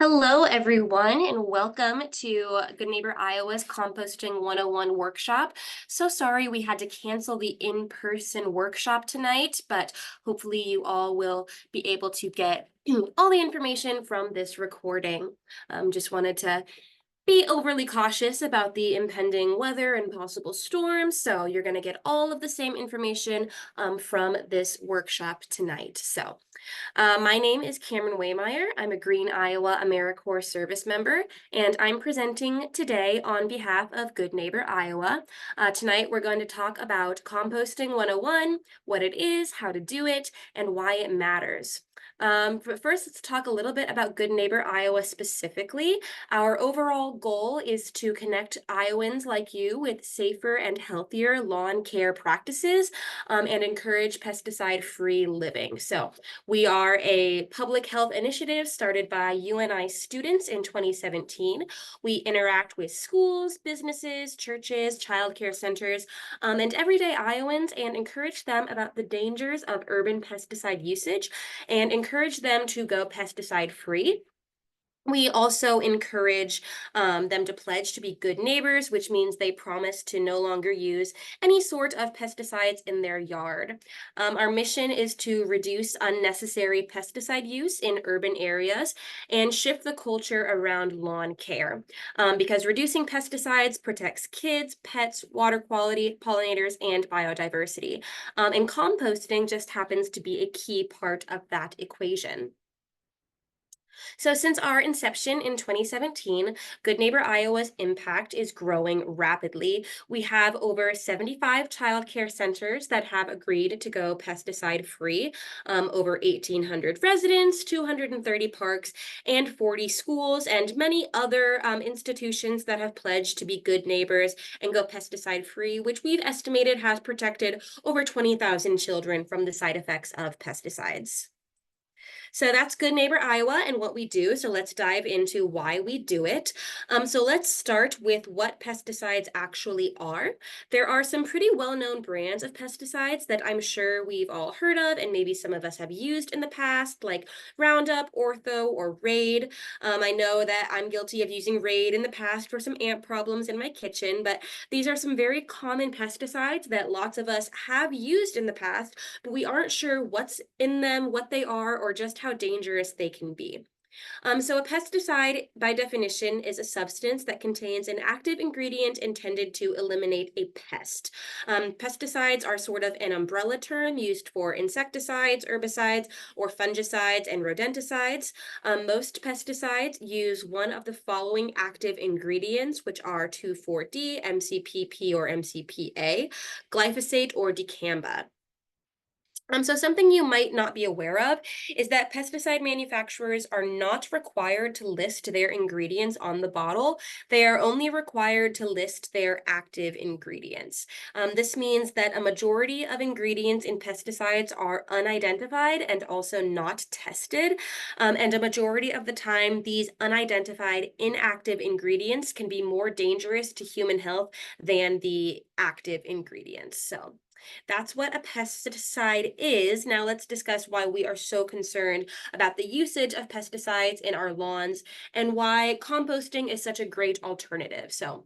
Hello, everyone, and welcome to Good Neighbor Iowa's Composting 101 workshop. So sorry we had to cancel the in-person workshop tonight, but hopefully you all will be able to get all the information from this recording. Just wanted to be overly cautious about the impending weather and possible storms, so you're going to get all of the same information from this workshop tonight. My name is Kamryn Waymeyer. I'm a Green Iowa AmeriCorps Service Member, and I'm presenting today on behalf of Good Neighbor Iowa. Tonight we're going to talk about Composting 101, what it is, how to do it, and why it matters. But first, let's talk a little bit about Good Neighbor Iowa specifically. Our overall goal is to connect Iowans like you with safer and healthier lawn care practices and encourage pesticide-free living. So we are a public health initiative started by UNI students in 2017. We interact with schools, businesses, churches, childcare centers, and everyday Iowans and encourage them about the dangers of urban pesticide usage and encourage them to go pesticide free. We also encourage them to pledge to be good neighbors, which means they promise to no longer use any sort of pesticides in their yard. Our mission is to reduce unnecessary pesticide use in urban areas and shift the culture around lawn care, because reducing pesticides protects kids, pets, water quality, pollinators, and biodiversity. And composting just happens to be a key part of that equation. So since our inception in 2017, Good Neighbor Iowa's impact is growing rapidly. We have over 75 childcare centers that have agreed to go pesticide free, over 1,800 residents, 230 parks, and 40 schools, and many other institutions that have pledged to be good neighbors and go pesticide free, which we've estimated has protected over 20,000 children from the side effects of pesticides. So that's Good Neighbor Iowa and what we do. So let's dive into why we do it. So let's start with what pesticides actually are. There are some pretty well-known brands of pesticides that I'm sure we've all heard of and maybe some of us have used in the past, like Roundup, Ortho, or Raid. I know that I'm guilty of using Raid in the past for some ant problems in my kitchen, but these are some very common pesticides that lots of us have used in the past, but we aren't sure what's in them, what they are, or just how dangerous they can be. So a pesticide, by definition, is a substance that contains an active ingredient intended to eliminate a pest. Pesticides are sort of an umbrella term used for insecticides, herbicides, or fungicides and rodenticides. Most pesticides use one of the following active ingredients, which are 2,4-D, MCPP or MCPA, glyphosate, or dicamba. So something you might not be aware of is that pesticide manufacturers are not required to list their ingredients on the bottle. They are only required to list their active ingredients. This means that a majority of ingredients in pesticides are unidentified and also not tested. And a majority of the time, these unidentified inactive ingredients can be more dangerous to human health than the active ingredients. So that's what a pesticide is. Now let's discuss why we are so concerned about the usage of pesticides in our lawns and why composting is such a great alternative. So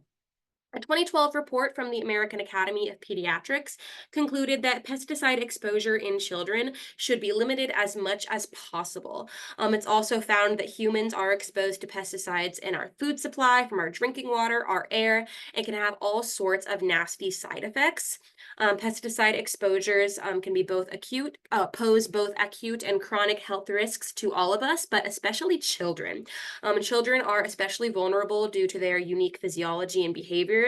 a 2012 report from the American Academy of Pediatrics concluded that pesticide exposure in children should be limited as much as possible. It's also found that humans are exposed to pesticides in our food supply, from our drinking water, our air, and can have all sorts of nasty side effects. Pesticide exposures can be pose both acute and chronic health risks to all of us, but especially children. Children are especially vulnerable due to their unique physiology and behaviors.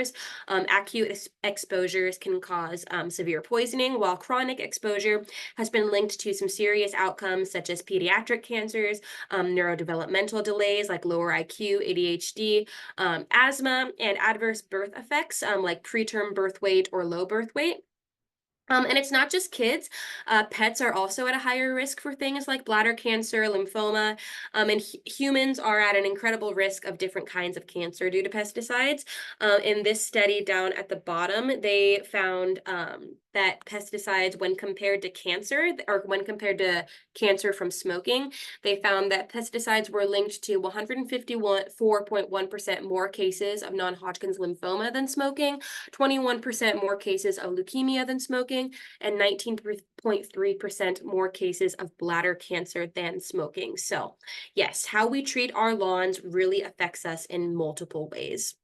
Acute exposures can cause severe poisoning, while chronic exposure has been linked to some serious outcomes such as pediatric cancers, neurodevelopmental delays like lower IQ, ADHD, asthma, and adverse birth effects like preterm birth weight or low birth weight. And it's not just kids. Pets are also at a higher risk for things like bladder cancer, lymphoma, and humans are at an incredible risk of different kinds of cancer due to pesticides. In this study down at the bottom, they found that pesticides, when compared to cancer, or when compared to cancer from smoking, they found that pesticides were linked to 154.1% more cases of non-Hodgkin's lymphoma than smoking, 21% more cases of leukemia than smoking, and 19.3% more cases of bladder cancer than smoking. So, yes, how we treat our lawns really affects us in multiple ways.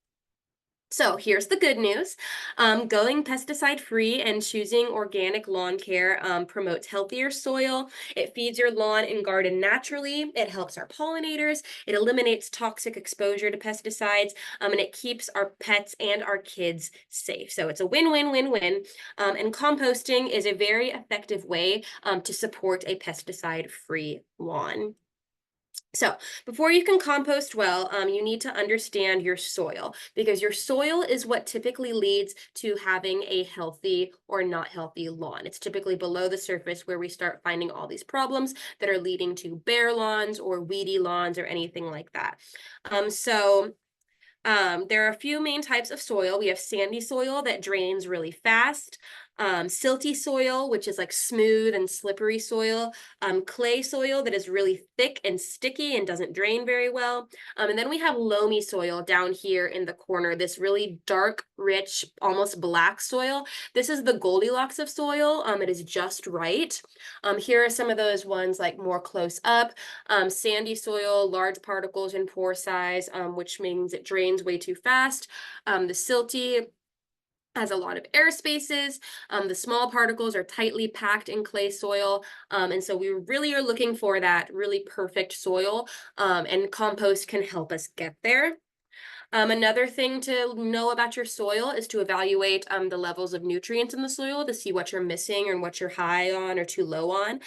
So here's the good news. Going pesticide free and choosing organic lawn care promotes healthier soil. It feeds your lawn and garden naturally. It helps our pollinators. It eliminates toxic exposure to pesticides, and it keeps our pets and our kids safe. So it's a win-win-win-win. And composting is a very effective way to support a pesticide free lawn. So before you can compost well, you need to understand your soil, because your soil is what typically leads to having a healthy or not healthy lawn. It's typically below the surface where we start finding all these problems that are leading to bare lawns or weedy lawns or anything like that. There are a few main types of soil. We have sandy soil that drains really fast, silty soil, which is like smooth and slippery soil, clay soil that is really thick and sticky and doesn't drain very well. And then we have loamy soil down here in the corner, this really dark, rich, almost black soil. This is the Goldilocks of soil. It is just right. Here are some of those ones like more close up. Sandy soil, large particles in pore size, which means it drains way too fast. The silty has a lot of air spaces. The small particles are tightly packed in clay soil. And so we really are looking for that really perfect soil, and compost can help us get there. Another thing to know about your soil is to evaluate the levels of nutrients in the soil to see what you're missing and what you're high on or too low on.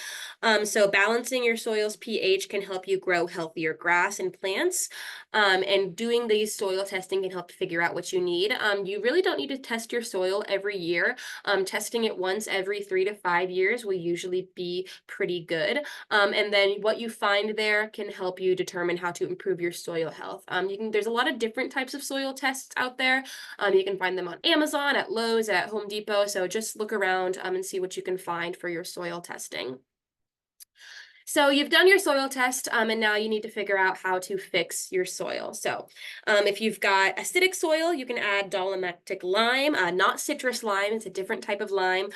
So balancing your soil's pH can help you grow healthier grass and plants. And doing these soil testing can help figure out what you need. You really don't need to test your soil every year. Testing it once every 3 to 5 years will usually be pretty good. And then what you find there can help you determine how to improve your soil health. There's a lot of different types of soil tests out there. You can find them on Amazon, at Lowe's, at Home Depot. So just look around and see what you can find for your soil testing. So you've done your soil test, and now you need to figure out how to fix your soil. So if you've got acidic soil, you can add dolomitic lime, not citrus lime, it's a different type of lime,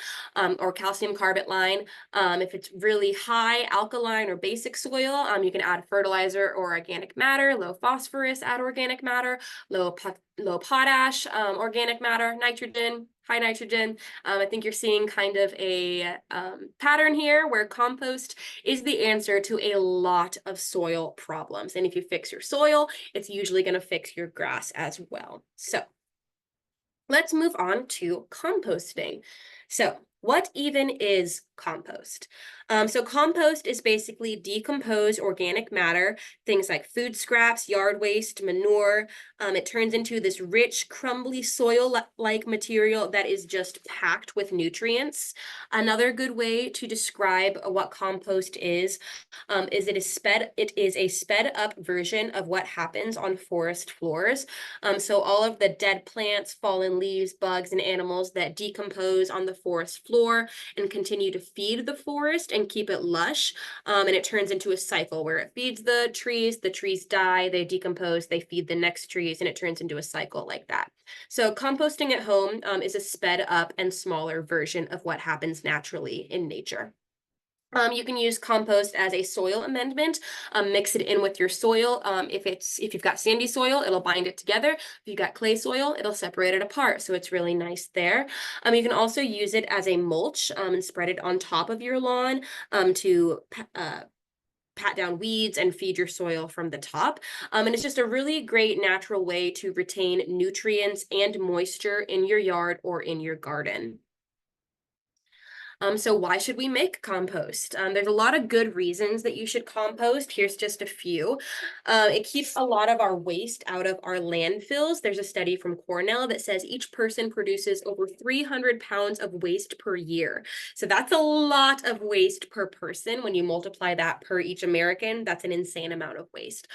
or calcium carbonate lime. If it's really high alkaline or basic soil, you can add fertilizer or organic matter. Low phosphorus, add organic matter. Low potash, organic matter. Nitrogen, high nitrogen. I think you're seeing kind of a pattern here where compost is the answer to a lot of soil problems. And if you fix your soil, it's usually going to fix your grass as well. So let's move on to composting. So what even is compost? So compost is basically decomposed organic matter, things like food scraps, yard waste, manure. It turns into this rich, crumbly soil-like material that is just packed with nutrients. Another good way to describe what compost is it is a sped up version of what happens on forest floors. So all of the dead plants, fallen leaves, bugs, and animals that decompose on the forest floor and continue to feed the forest and keep it lush. And it turns into a cycle where it feeds the trees die, they decompose, they feed the next trees, and it turns into a cycle like that. So composting at home is a sped up and smaller version of what happens naturally in nature. You can use compost as a soil amendment. Mix it in with your soil. If you've got sandy soil, it'll bind it together. If you've got clay soil, it'll separate it apart. So it's really nice there. You can also use it as a mulch and spread it on top of your lawn to pat down weeds and feed your soil from the top. And it's just a really great natural way to retain nutrients and moisture in your yard or in your garden. So why should we make compost? There's a lot of good reasons that you should compost. Here's just a few. It keeps a lot of our waste out of our landfills. There's a study from Cornell that says each person produces over 300 pounds of waste per year. So that's a lot of waste per person. When you multiply that per each American, that's an insane amount of waste.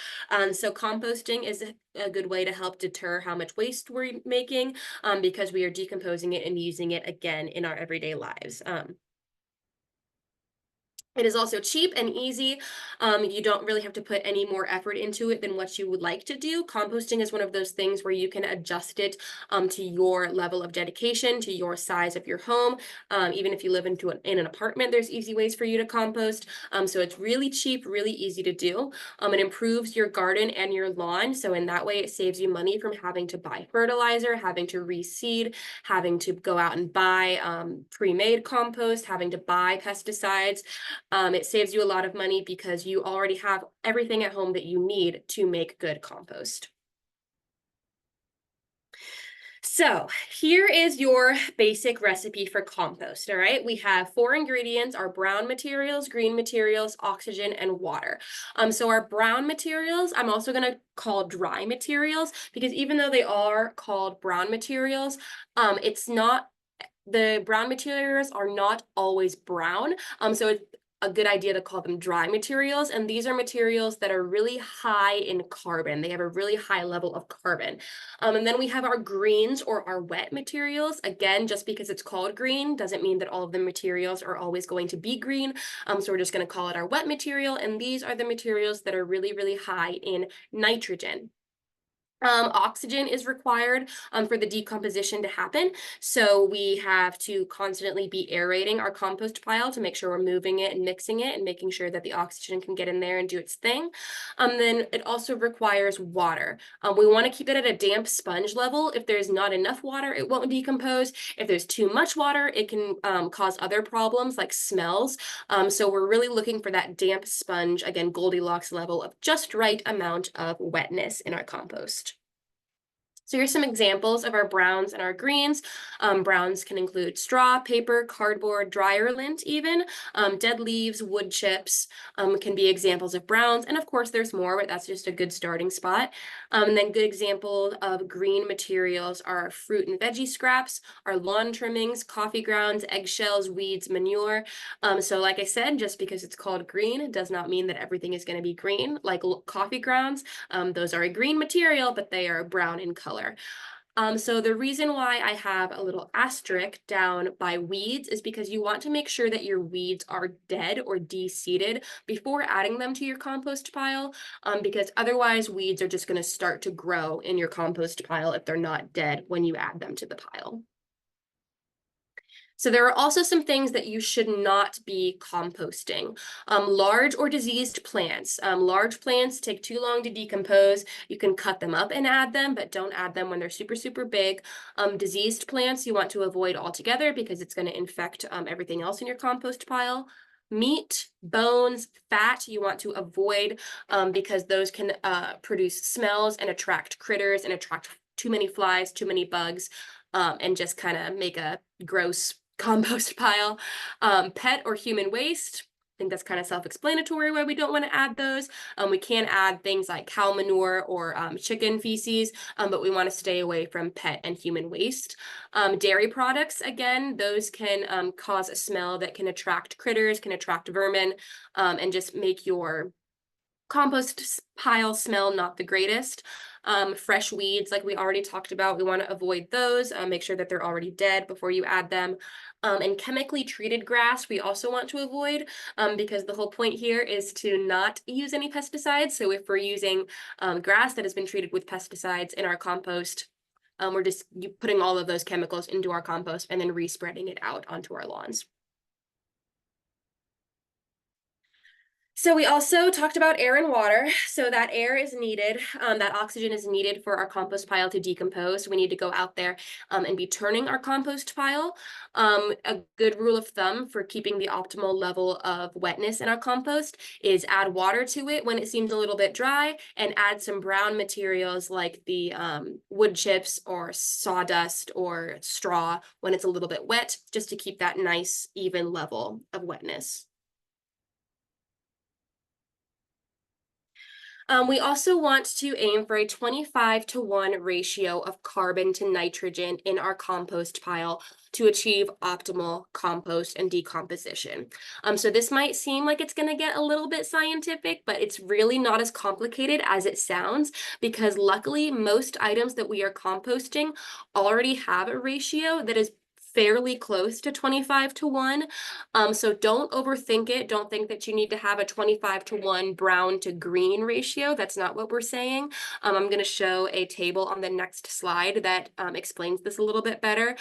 So composting is a good way to help deter how much waste we're making, because we are decomposing it and using it again in our everyday lives. It is also cheap and easy. You don't really have to put any more effort into it than what you would like to do. Composting is one of those things where you can adjust it to your level of dedication, to your size of your home. Even if you live in an apartment, there's easy ways for you to compost. So it's really cheap, really easy to do. It improves your garden and your lawn. So in that way, it saves you money from having to buy fertilizer, having to reseed, having to go out and buy pre-made compost, having to buy pesticides. It saves you a lot of money because you already have everything at home that you need to make good compost. So here is your basic recipe for compost, all right? We have 4 ingredients: our brown materials, green materials, oxygen, and water. So our brown materials, I'm also gonna call dry materials, because even though they are called brown materials, it's not, the brown materials are not always brown. So it's a good idea to call them dry materials. And these are materials that are really high in carbon. They have a really high level of carbon. And then we have our greens, or our wet materials. Again, just because it's called green doesn't mean that all of the materials are always going to be green. So we're just going to call it our wet material. And these are the materials that are really, really high in nitrogen. Oxygen is required for the decomposition to happen. So we have to constantly be aerating our compost pile to make sure we're moving it and mixing it and making sure that the oxygen can get in there and do its thing. Then it also requires water. We want to keep it at a damp sponge level. If there's not enough water, it won't decompose. If there's too much water, it can cause other problems like smells. So we're really looking for that damp sponge, again, Goldilocks level of just right amount of wetness in our compost. So here's some examples of our browns and our greens. Browns can include straw, paper, cardboard, dryer lint even, dead leaves, wood chips can be examples of browns. And of course there's more, but that's just a good starting spot. And then good examples of green materials are our fruit and veggie scraps, our lawn trimmings, coffee grounds, eggshells, weeds, manure. So like I said, just because it's called green does not mean that everything is going to be green. Like coffee grounds, those are a green material, but they are brown in color. So the reason why I have a little asterisk down by weeds is because you want to make sure that your weeds are dead or de-seeded before adding them to your compost pile, because otherwise weeds are just going to start to grow in your compost pile if they're not dead when you add them to the pile. So there are also some things that you should not be composting. Large or diseased plants. Large plants take too long to decompose. You can cut them up and add them, but don't add them when they're super, super big. Diseased plants you want to avoid altogether because it's going to infect everything else in your compost pile. Meat, bones, fat you want to avoid because those can produce smells and attract critters and attract too many flies, too many bugs, and just kind of make a gross compost pile. Pet or human waste, I think that's kind of self-explanatory why we don't want to add those. We can add things like cow manure or chicken feces, but we want to stay away from pet and human waste. Dairy products, again, those can cause a smell that can attract critters, can attract vermin, and just make your compost pile smell not the greatest. Fresh weeds, like we already talked about, we want to avoid those. Make sure that they're already dead before you add them. And chemically treated grass, we also want to avoid because the whole point here is to not use any pesticides. So if we're using grass that has been treated with pesticides in our compost, we're just putting all of those chemicals into our compost and then respreading it out onto our lawns. So we also talked about air and water. So that air is needed, that oxygen is needed for our compost pile to decompose. We need to go out there and be turning our compost pile. A good rule of thumb for keeping the optimal level of wetness in our compost is add water to it when it seems a little bit dry, and add some brown materials like the wood chips or sawdust or straw when it's a little bit wet, just to keep that nice even level of wetness. We also want to aim for a 25-to-1 ratio of carbon to nitrogen in our compost pile to achieve optimal compost and decomposition. So this might seem like it's going to get a little bit scientific, but it's really not as complicated as it sounds, because luckily most items that we are composting already have a ratio that is fairly close to 25-to-1. So don't overthink it. Don't think that you need to have a 25-to-1 brown to green ratio. That's not what we're saying. I'm going to show a table on the next slide that explains this a little bit better.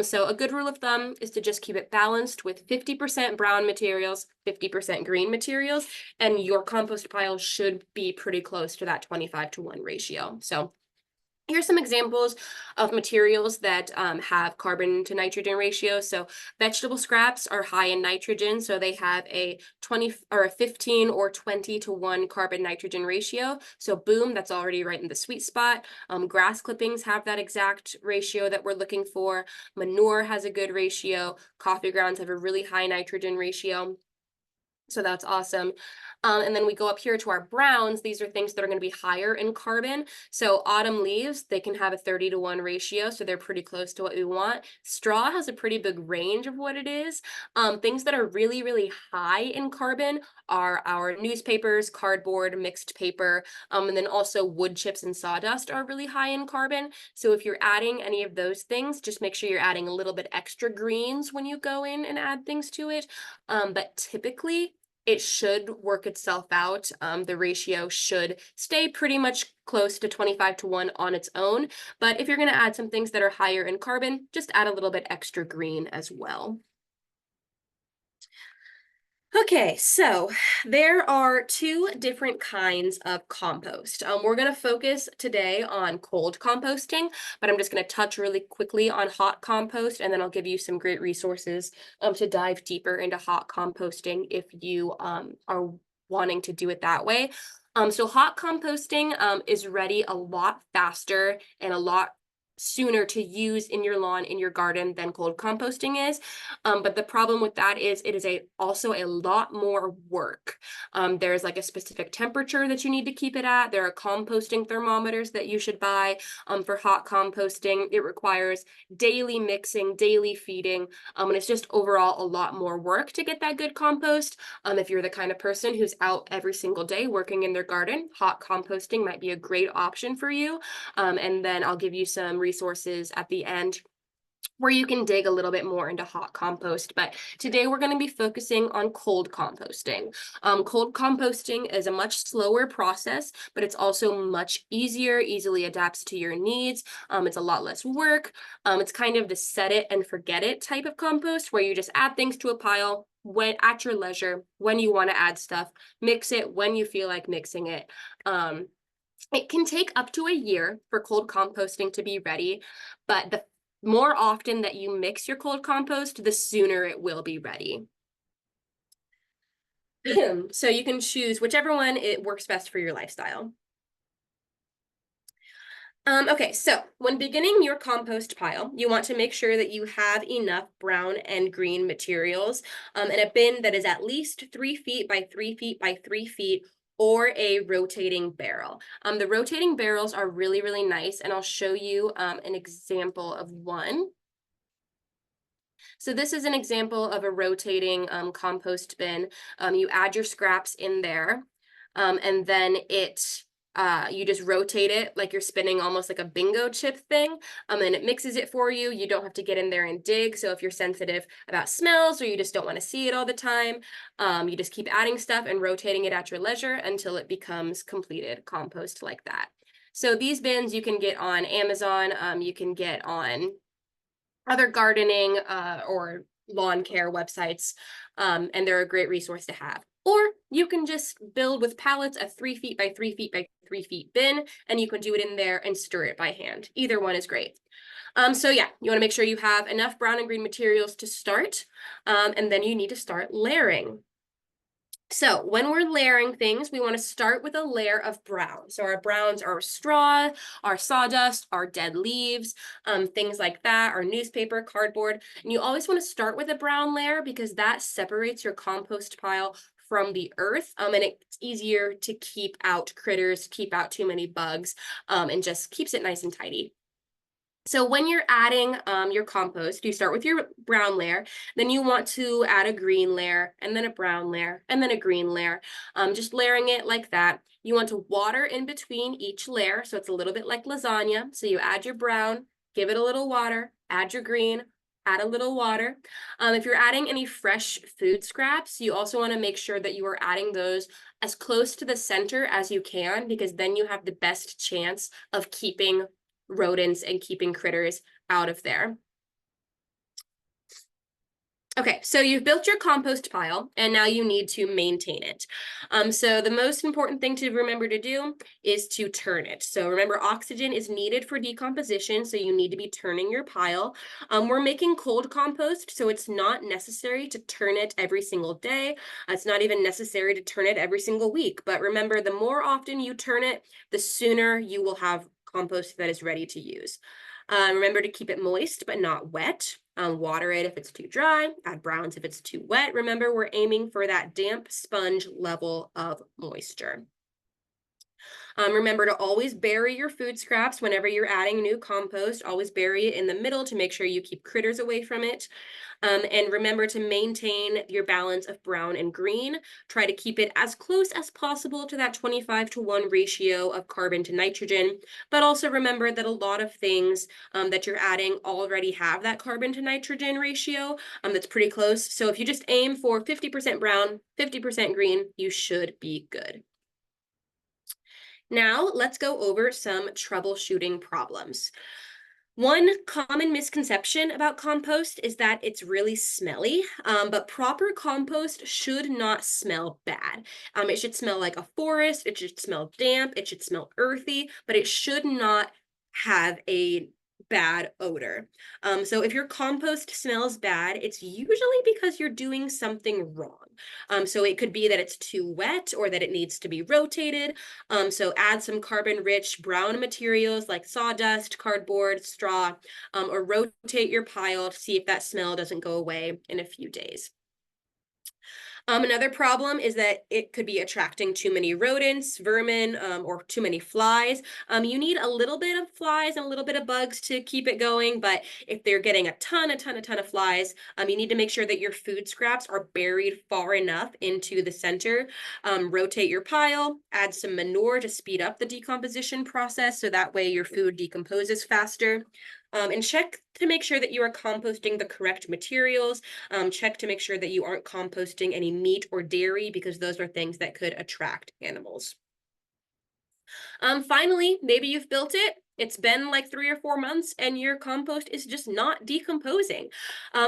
So a good rule of thumb is to just keep it balanced with 50% brown materials, 50% green materials, and your compost pile should be pretty close to that 25-to-1 ratio. So here's some examples of materials that have carbon to nitrogen ratio. So vegetable scraps are high in nitrogen, so they have a 20 or a 15 or 20-to-1 carbon nitrogen ratio. So boom, that's already right in the sweet spot. Grass clippings have that exact ratio that we're looking for. Manure has a good ratio. Coffee grounds have a really high nitrogen ratio. So that's awesome. And then we go up here to our browns. These are things that are going to be higher in carbon. So autumn leaves, they can have a 30-to-1 ratio, so they're pretty close to what we want. Straw has a pretty big range of what it is. Things that are really, really high in carbon are our newspapers, cardboard, mixed paper, and then also wood chips and sawdust are really high in carbon. So if you're adding any of those things, just make sure you're adding a little bit extra greens when you go in and add things to it. But typically, it should work itself out. The ratio should stay pretty much close to 25-to-1 on its own. But if you're going to add some things that are higher in carbon, just add a little bit extra green as well. Okay, so there are two different kinds of compost. We're going to focus today on cold composting, but I'm just going to touch really quickly on hot compost, and then I'll give you some great resources to dive deeper into hot composting if you are wanting to do it that way. So hot composting is ready a lot faster and a lot sooner to use in your lawn, in your garden, than cold composting is. But the problem with that is it is also a lot more work. There's like a specific temperature that you need to keep it at. There are composting thermometers that you should buy for hot composting. It requires daily mixing, daily feeding, and it's just overall a lot more work to get that good compost. If you're the kind of person who's out every single day working in their garden, hot composting might be a great option for you. And then I'll give you some resources at the end where you can dig a little bit more into hot compost. But today we're going to be focusing on cold composting. Cold composting is a much slower process, but it's also much easier, easily adapts to your needs. It's a lot less work. It's kind of the set it and forget it type of compost where you just add things to a pile when at your leisure, when you want to add stuff, mix it when you feel like mixing it. It can take up to a year for cold composting to be ready, but the more often that you mix your cold compost, the sooner it will be ready. So you can choose whichever one it works best for your lifestyle. Okay, so when beginning your compost pile, you want to make sure that you have enough brown and green materials in a bin that is at least 3 feet by 3 feet by 3 feet, or a rotating barrel. The rotating barrels are really, really nice, and I'll show you an example of one. So this is an example of a rotating compost bin. You add your scraps in there, and then you just rotate it like you're spinning almost like a bingo chip thing, and it mixes it for you. You don't have to get in there and dig. So if you're sensitive about smells or you just don't want to see it all the time, you just keep adding stuff and rotating it at your leisure until it becomes completed compost like that. So these bins you can get on Amazon, you can get on other gardening or lawn care websites, and they're a great resource to have. Or you can just build with pallets a 3 feet by 3 feet by 3 feet bin, and you can do it in there and stir it by hand. Either one is great. So yeah, you want to make sure you have enough brown and green materials to start, and then you need to start layering. So when we're layering things, we want to start with a layer of brown. So our browns are straw, our sawdust, our dead leaves, things like that, our newspaper, cardboard. And you always want to start with a brown layer because that separates your compost pile from the earth, and it's easier to keep out critters, keep out too many bugs, and just keeps it nice and tidy. So when you're adding your compost, you start with your brown layer, then you want to add a green layer, and then a brown layer, and then a green layer, just layering it like that. You want to water in between each layer, so it's a little bit like lasagna. So you add your brown, give it a little water, add your green, add a little water. If you're adding any fresh food scraps, you also want to make sure that you are adding those as close to the center as you can, because then you have the best chance of keeping rodents and keeping critters out of there. Okay, so you've built your compost pile, and now you need to maintain it. So the most important thing to remember to do is to turn it. So remember, oxygen is needed for decomposition, so you need to be turning your pile. We're making cold compost, so it's not necessary to turn it every single day. It's not even necessary to turn it every single week. But remember, the more often you turn it, the sooner you will have compost that is ready to use. Remember to keep it moist but not wet. Water it if it's too dry, add browns if it's too wet. Remember, we're aiming for that damp sponge level of moisture. Remember to always bury your food scraps whenever you're adding new compost. Always bury it in the middle to make sure you keep critters away from it. And remember to maintain your balance of brown and green. Try to keep it as close as possible to that 25-to-1 ratio of carbon to nitrogen. But also remember that a lot of things that you're adding already have that carbon to nitrogen ratio that's pretty close. So if you just aim for 50% brown, 50% green, you should be good. Now let's go over some troubleshooting problems. One common misconception about compost is that it's really smelly, but proper compost should not smell bad. It should smell like a forest, it should smell damp, it should smell earthy, but it should not have a bad odor. So if your compost smells bad, it's usually because you're doing something wrong. So it could be that it's too wet or that it needs to be rotated. So add some carbon-rich brown materials like sawdust, cardboard, straw, or rotate your pile to see if that smell doesn't go away in a few days. Another problem is that it could be attracting too many rodents, vermin, or too many flies. You need a little bit of flies and a little bit of bugs to keep it going, but if they're getting a ton of flies, you need to make sure that your food scraps are buried far enough into the center. Rotate your pile, add some manure to speed up the decomposition process so that way your food decomposes faster. And check to make sure that you are composting the correct materials. Check to make sure that you aren't composting any meat or dairy, because those are things that could attract animals. Finally, maybe you've built it. It's been like 3 or 4 months and your compost is just not decomposing.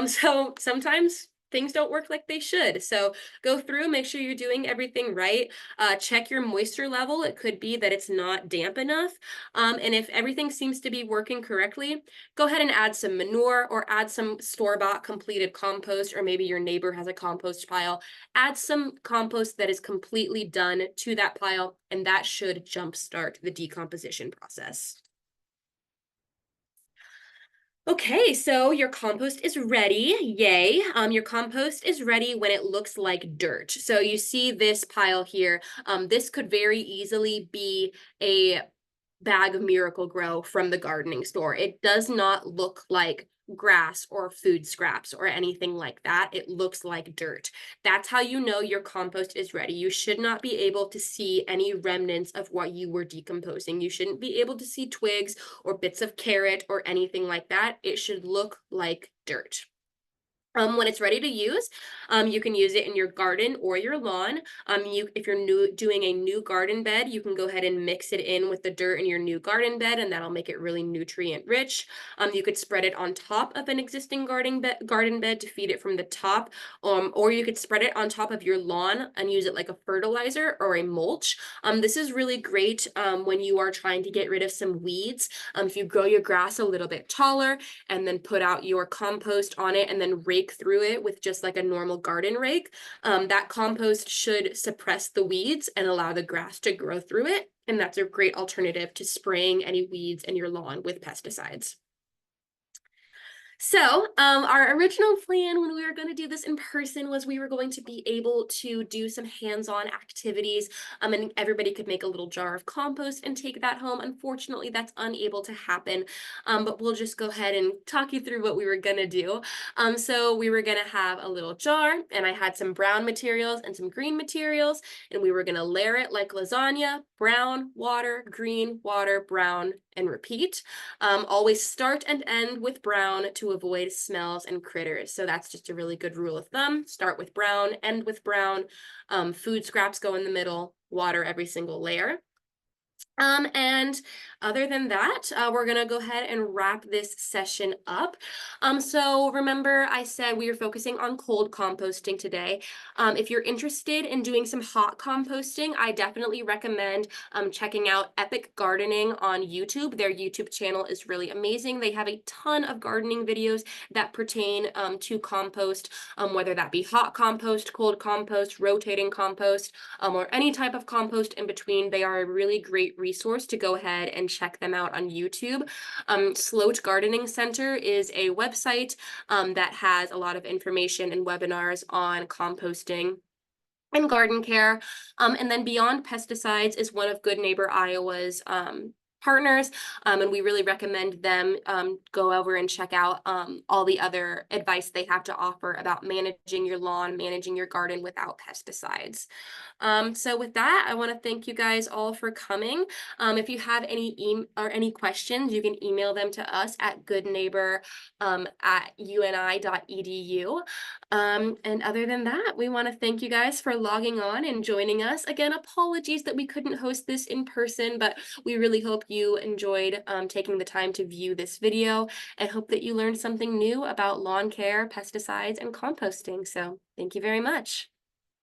So sometimes things don't work like they should. So go through, make sure you're doing everything right. Check your moisture level. It could be that it's not damp enough. And if everything seems to be working correctly, go ahead and add some manure or add some store-bought completed compost, or maybe your neighbor has a compost pile. Add some compost that is completely done to that pile, and that should jumpstart the decomposition process. Okay, so your compost is ready. Yay. Your compost is ready when it looks like dirt. So you see this pile here. This could very easily be a bag of Miracle-Gro from the gardening store. It does not look like grass or food scraps or anything like that. It looks like dirt. That's how you know your compost is ready. You should not be able to see any remnants of what you were decomposing. You shouldn't be able to see twigs or bits of carrot or anything like that. It should look like dirt. When it's ready to use, you can use it in your garden or your lawn. If you're doing a new garden bed, you can go ahead and mix it in with the dirt in your new garden bed, and that'll make it really nutrient rich. You could spread it on top of an existing garden bed to feed it from the top, or you could spread it on top of your lawn and use it like a fertilizer or a mulch. This is really great when you are trying to get rid of some weeds. If you grow your grass a little bit taller and then put out your compost on it and then rake through it with just like a normal garden rake, that compost should suppress the weeds and allow the grass to grow through it. And that's a great alternative to spraying any weeds in your lawn with pesticides. So, our original plan when we were going to do this in person was we were going to be able to do some hands-on activities, and everybody could make a little jar of compost and take that home. Unfortunately, that's unable to happen, but we'll just go ahead and talk you through what we were going to do. So we were going to have a little jar, and I had some brown materials and some green materials, and we were going to layer it like lasagna: brown, water, brown, and repeat. Always start and end with brown to avoid smells and critters. So that's just a really good rule of thumb. Start with brown, end with brown. Food scraps go in the middle, water every single layer. And other than that, we're gonna go ahead and wrap this session up. So remember I said we were focusing on cold composting today. If you're interested in doing some hot composting, I definitely recommend checking out Epic Gardening on YouTube. Their YouTube channel is really amazing. They have a ton of gardening videos that pertain to compost, whether that be hot compost, cold compost, rotating compost, or any type of compost in between. They are a really great resource to go ahead and check them out on YouTube. Sloat Gardening Center is a website that has a lot of information and webinars on composting and garden care. And then Beyond Pesticides is one of Good Neighbor Iowa's partners, and we really recommend them go over and check out all the other advice they have to offer about managing your lawn, managing your garden without pesticides. So with that, I want to thank you guys all for coming. If you have any questions, you can email them to us at goodneighbor at uni.edu. And other than that, we want to thank you guys for logging on and joining us. Again, apologies that we couldn't host this in person, but we really hope you enjoyed taking the time to view this video, and hope that you learned something new about lawn care, pesticides, and composting. So thank you very much.